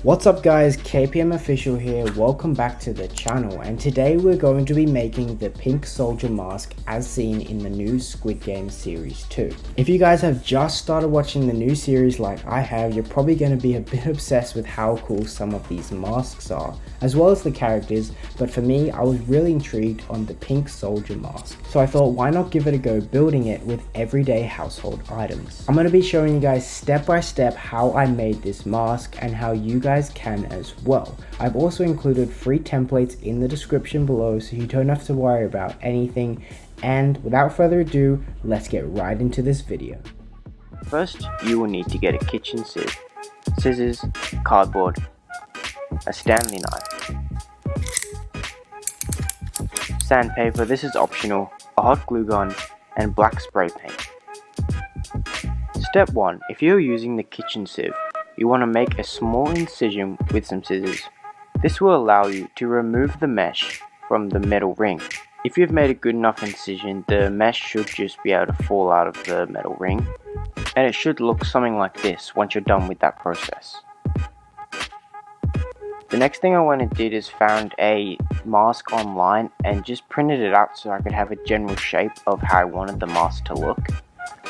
What's up guys, KPM Official here, welcome back to the channel, and today we're going to be making the pink soldier mask as seen in the new Squid Game Series 2. If you guys have just started watching the new series like I have, you're probably going to be a bit obsessed with how cool some of these masks are, as well as the characters, but for me I was really intrigued on the pink soldier mask. So I thought why not give it a go building it with everyday household items. I'm going to be showing you guys step by step how I made this mask and how you guys can as well. I've also included free templates in the description below so you don't have to worry about anything, and without further ado, let's get right into this video. First, you will need to get a kitchen sieve, scissors, cardboard, a Stanley knife, sandpaper, this is optional, a hot glue gun, and black spray paint. Step 1. If you're using the kitchen sieve, you want to make a small incision with some scissors. This will allow you to remove the mesh from the metal ring. If you've made a good enough incision, the mesh should just be able to fall out of the metal ring, and it should look something like this once you're done with that process. The next thing I went and did is found a mask online and just printed it out so I could have a general shape of how I wanted the mask to look.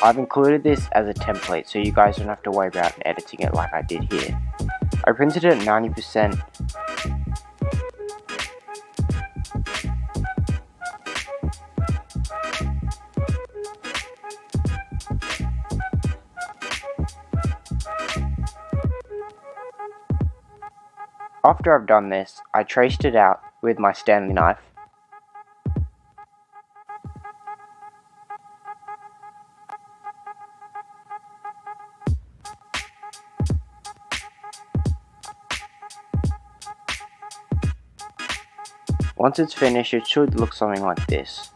I've included this as a template so you guys don't have to worry about editing it like I did here. I printed it at 90%. After I've done this, I traced it out with my Stanley knife. Once it's finished, it should look something like this.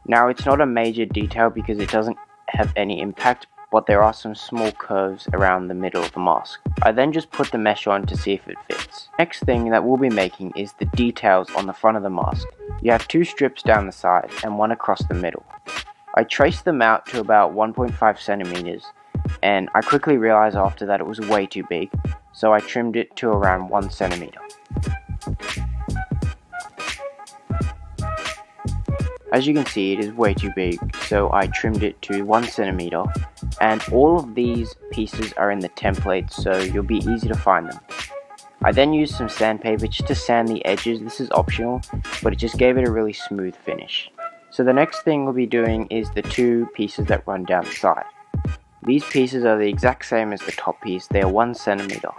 Now it's not a major detail because it doesn't have any impact, but there are some small curves around the middle of the mask. I then just put the mesh on to see if it fits. Next thing that we'll be making is the details on the front of the mask. You have 2 strips down the side and 1 across the middle. I traced them out to about 1.5 centimeters, and I quickly realized after that it was way too big, so I trimmed it to around 1 centimeter. As you can see, it is way too big, so I trimmed it to 1 centimeter, and all of these pieces are in the template, so you'll be easy to find them. I then used some sandpaper just to sand the edges. This is optional, but it just gave it a really smooth finish. So the next thing we'll be doing is the 2 pieces that run down the side. These pieces are the exact same as the top piece, they are 1 centimeter.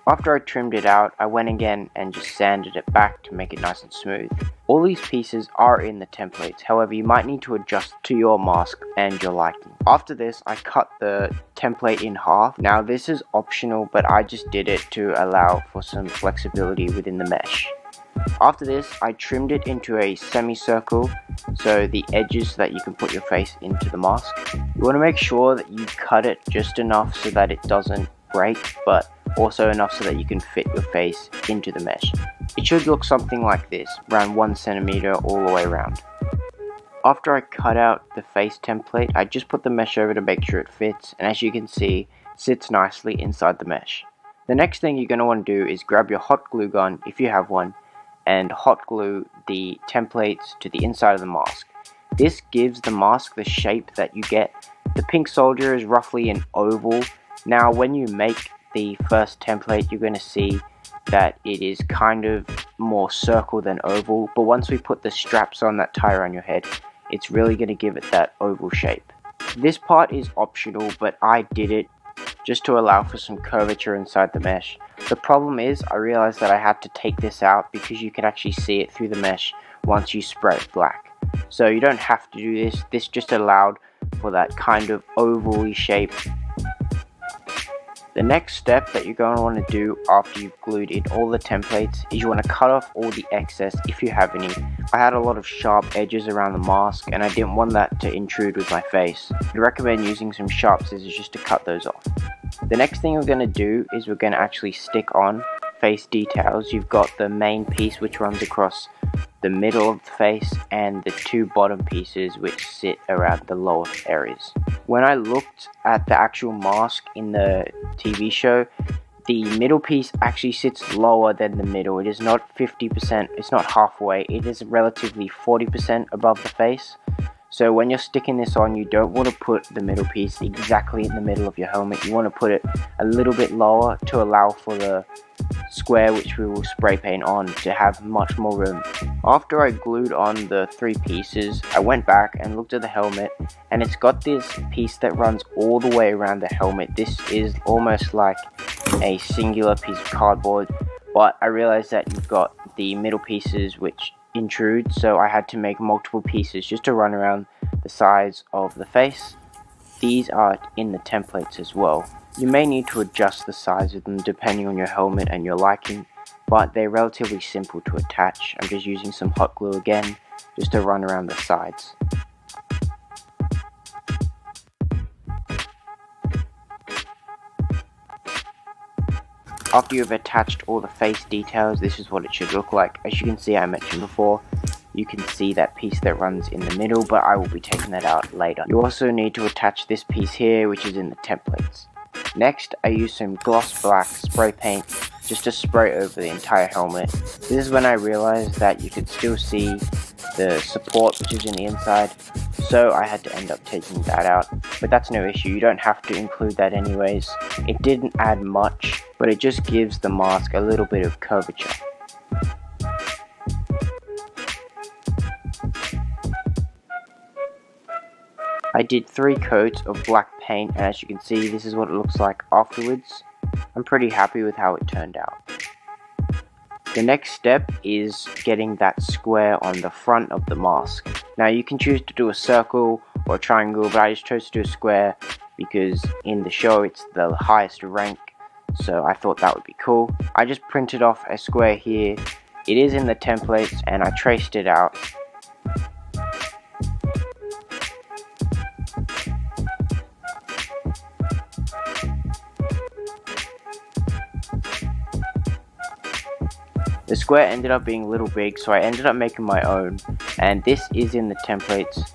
After I trimmed it out, I went again and just sanded it back to make it nice and smooth. All these pieces are in the templates, however you might need to adjust to your mask and your liking. After this, I cut the template in half. Now this is optional, but I just did it to allow for some flexibility within the mesh. After this, I trimmed it into a semicircle, so the edges so that you can put your face into the mask. You want to make sure that you cut it just enough so that it doesn't break, but also enough so that you can fit your face into the mesh. It should look something like this, around 1 centimeter all the way around. After I cut out the face template, I just put the mesh over to make sure it fits, and as you can see, it sits nicely inside the mesh. The next thing you're going to want to do is grab your hot glue gun, if you have one, and hot glue the templates to the inside of the mask. This gives the mask the shape that you get. The pink soldier is roughly an oval. Now when you make the first template, you're going to see that it is kind of more circle than oval, but once we put the straps on that tie around your head, it's really going to give it that oval shape. This part is optional, but I did it just to allow for some curvature inside the mesh. The problem is I realized that I had to take this out because you can actually see it through the mesh once you spray it black. So you don't have to do this. This just allowed for that kind of oval-y shape. The next step that you're going to want to do after you've glued in all the templates is you want to cut off all the excess if you have any. I had a lot of sharp edges around the mask and I didn't want that to intrude with my face. I'd recommend using some sharp scissors just to cut those off. The next thing we're going to do is we're going to actually stick on face details. You've got the main piece which runs across the middle of the face and the 2 bottom pieces which sit around the lower areas. When I looked at the actual mask in the TV show, the middle piece actually sits lower than the middle. It is not 50%, it's not halfway, it is relatively 40% above the face. So when you're sticking this on, you don't want to put the middle piece exactly in the middle of your helmet. You want to put it a little bit lower to allow for the square, which we will spray paint on, to have much more room. After I glued on the 3 pieces, I went back and looked at the helmet, and it's got this piece that runs all the way around the helmet. This is almost like a singular piece of cardboard, but I realized that you've got the middle pieces which intrude, so I had to make multiple pieces just to run around the sides of the face. These are in the templates as well. You may need to adjust the size of them depending on your helmet and your liking, but they're relatively simple to attach. I'm just using some hot glue again just to run around the sides. After you've attached all the face details, this is what it should look like. As you can see, I mentioned before, you can see that piece that runs in the middle, but I will be taking that out later. You also need to attach this piece here, which is in the templates. Next, I used some gloss black spray paint just to spray over the entire helmet. This is when I realized that you could still see the support which is in the inside, so I had to end up taking that out, but that's no issue. You don't have to include that anyways. It didn't add much, but it just gives the mask a little bit of curvature. I did 3 coats of black paint, and as you can see, this is what it looks like afterwards. I'm pretty happy with how it turned out. The next step is getting that square on the front of the mask. Now you can choose to do a circle or a triangle, but I just chose to do a square because in the show it's the highest rank, so I thought that would be cool. I just printed off a square here. It is in the templates and I traced it out. The square ended up being a little big, so I ended up making my own, and this is in the templates.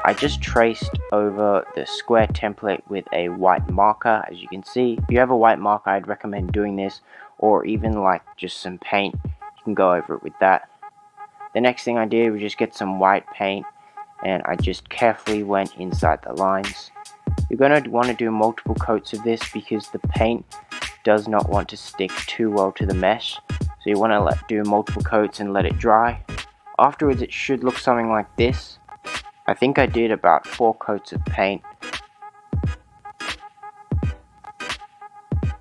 I just traced over the square template with a white marker. As you can see, if you have a white marker, I'd recommend doing this, or even like just some paint, you can go over it with that. The next thing I did was just get some white paint, and I just carefully went inside the lines. You're going to want to do multiple coats of this because the paint does not want to stick too well to the mesh. So you want to do multiple coats and let it dry. Afterwards it should look something like this. I think I did about 4 coats of paint.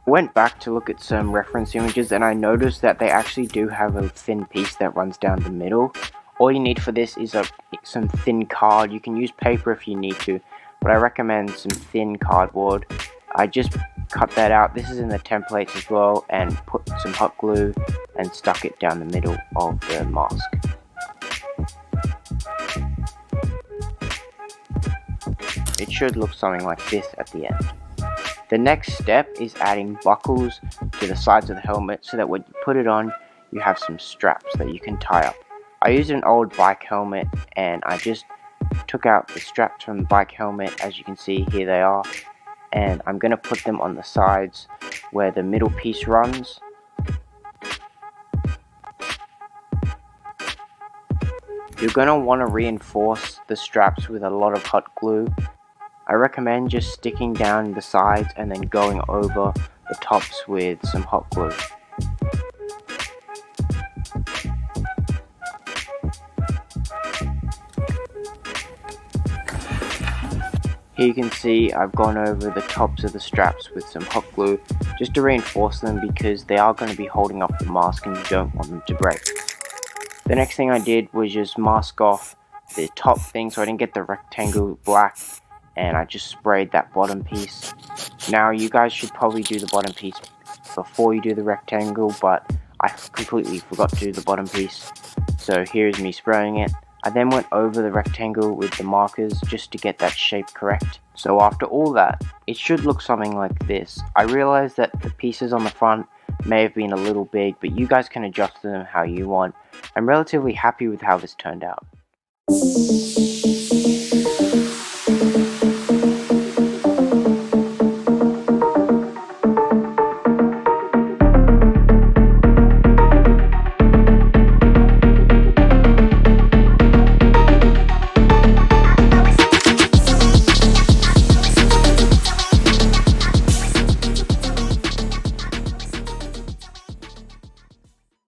Went back to look at some reference images and I noticed that they actually do have a thin piece that runs down the middle. All you need for this is some thin card. You can use paper if you need to, but I recommend some thin cardboard. I just cut that out. This is in the templates as well, and put some hot glue and stuck it down the middle of the mask. It should look something like this at the end. The next step is adding buckles to the sides of the helmet so that when you put it on, you have some straps that you can tie up. I used an old bike helmet and I just took out the straps from the bike helmet. As you can see, here they are. And I'm going to put them on the sides where the middle piece runs. You're going to want to reinforce the straps with a lot of hot glue. I recommend just sticking down the sides and then going over the tops with some hot glue. Here you can see I've gone over the tops of the straps with some hot glue just to reinforce them because they are going to be holding up the mask and you don't want them to break. The next thing I did was just mask off the top thing so I didn't get the rectangle black, and I just sprayed that bottom piece. Now you guys should probably do the bottom piece before you do the rectangle, but I completely forgot to do the bottom piece. So here's me spraying it. I then went over the rectangle with the markers just to get that shape correct. So after all that, it should look something like this. I realized that the pieces on the front may have been a little big, but you guys can adjust them how you want. I'm relatively happy with how this turned out.